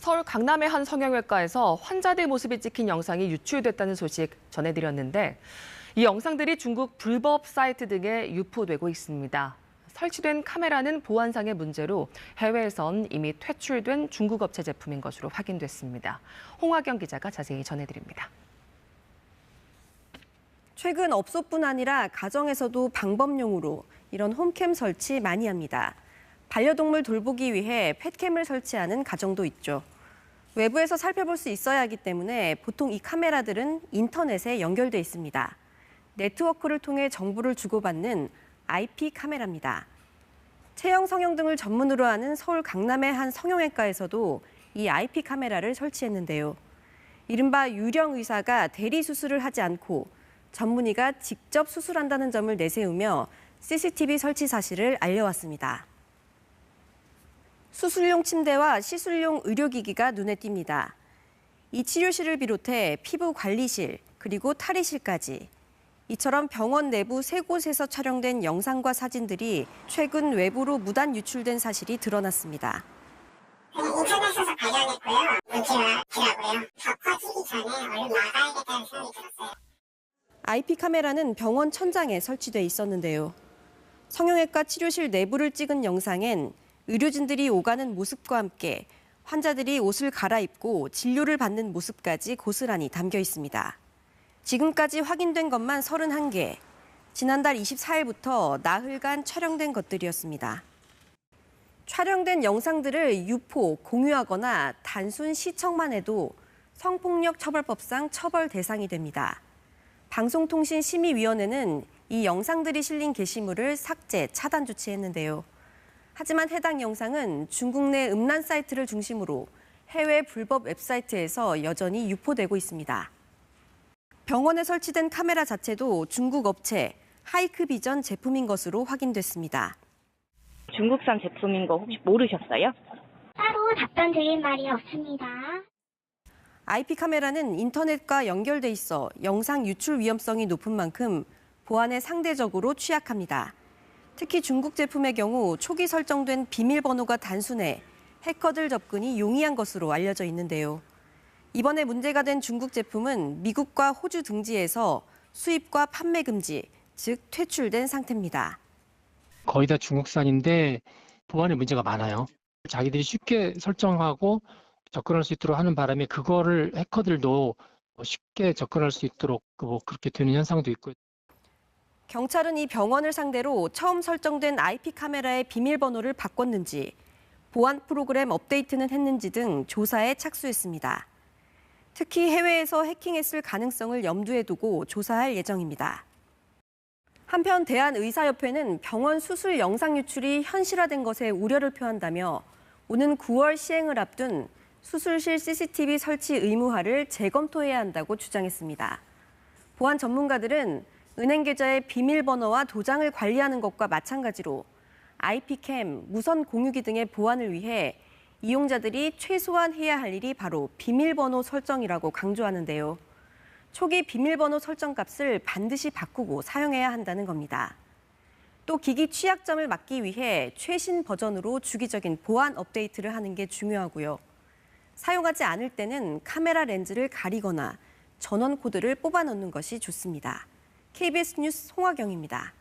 서울 강남의 한 성형외과에서 환자들 모습이 찍힌 영상이 유출됐다는 소식 전해드렸는데 이 영상들이 중국 불법 사이트 등에 유포되고 있습니다. 설치된 카메라는 보안상의 문제로 해외에선 이미 퇴출된 중국 업체 제품인 것으로 확인됐습니다. 홍화경 기자가 자세히 전해드립니다. 최근 업소뿐 아니라 가정에서도 방법용으로 이런 홈캠 설치 많이 합니다. 반려동물 돌보기 위해 펫캠을 설치하는 가정도 있죠. 외부에서 살펴볼 수 있어야 하기 때문에 보통 이 카메라들은 인터넷에 연결돼 있습니다. 네트워크를 통해 정보를 주고받는 IP 카메라입니다. 체형 성형 등을 전문으로 하는 서울 강남의 한 성형외과에서도 이 IP 카메라를 설치했는데요. 이른바 유령 의사가 대리 수술을 하지 않고 전문의가 직접 수술한다는 점을 내세우며 CCTV 설치 사실을 알려왔습니다. 수술용 침대와 시술용 의료기기가 눈에 띕니다. 이 치료실을 비롯해 피부 관리실, 그리고 탈의실까지 이처럼 병원 내부 세 곳에서 촬영된 영상과 사진들이 최근 외부로 무단 유출된 사실이 드러났습니다. 인터넷에서 발견했고요. 문제가 더라고요. 더 커지기 전에 얼른 막아야겠다는 생각이 들었어요. IP 카메라는 병원 천장에 설치돼 있었는데요. 성형외과 치료실 내부를 찍은 영상엔 의료진들이 오가는 모습과 함께 환자들이 옷을 갈아입고 진료를 받는 모습까지 고스란히 담겨 있습니다. 지금까지 확인된 것만 31개, 지난달 24일부터 나흘간 촬영된 것들이었습니다. 촬영된 영상들을 유포, 공유하거나 단순 시청만 해도 성폭력 처벌법상 처벌 대상이 됩니다. 방송통신심의위원회는 이 영상들이 실린 게시물을 삭제, 차단 조치했는데요. 하지만 해당 영상은 중국 내 음란 사이트를 중심으로 해외 불법 웹사이트에서 여전히 유포되고 있습니다. 병원에 설치된 카메라 자체도 중국 업체 하이크비전 제품인 것으로 확인됐습니다. 중국산 제품인 거 혹시 모르셨어요? 따로 답변 드릴 말이 없습니다. IP 카메라는 인터넷과 연결돼 있어 영상 유출 위험성이 높은 만큼 보안에 상대적으로 취약합니다. 특히 중국 제품의 경우 초기 설정된 비밀번호가 단순해 해커들 접근이 용이한 것으로 알려져 있는데요. 이번에 문제가 된 중국 제품은 미국과 호주 등지에서 수입과 판매 금지, 즉 퇴출된 상태입니다. 거의 다 중국산인데 보안에 문제가 많아요. 자기들이 쉽게 설정하고 접근할 수 있도록 하는 바람에 그거를 해커들도 쉽게 접근할 수 있도록 그렇게 되는 현상도 있고요. 경찰은 이 병원을 상대로 처음 설정된 IP 카메라의 비밀번호를 바꿨는지, 보안 프로그램 업데이트는 했는지 등 조사에 착수했습니다. 특히 해외에서 해킹했을 가능성을 염두에 두고 조사할 예정입니다. 한편 대한의사협회는 병원 수술 영상 유출이 현실화된 것에 우려를 표한다며 오는 9월 시행을 앞둔 수술실 CCTV 설치 의무화를 재검토해야 한다고 주장했습니다. 보안 전문가들은 은행 계좌의 비밀번호와 도장을 관리하는 것과 마찬가지로 IP캠, 무선 공유기 등의 보안을 위해 이용자들이 최소한 해야 할 일이 바로 비밀번호 설정이라고 강조하는데요. 초기 비밀번호 설정 값을 반드시 바꾸고 사용해야 한다는 겁니다. 또 기기 취약점을 막기 위해 최신 버전으로 주기적인 보안 업데이트를 하는 게 중요하고요. 사용하지 않을 때는 카메라 렌즈를 가리거나 전원 코드를 뽑아 넣는 것이 좋습니다. KBS 뉴스 홍화경입니다.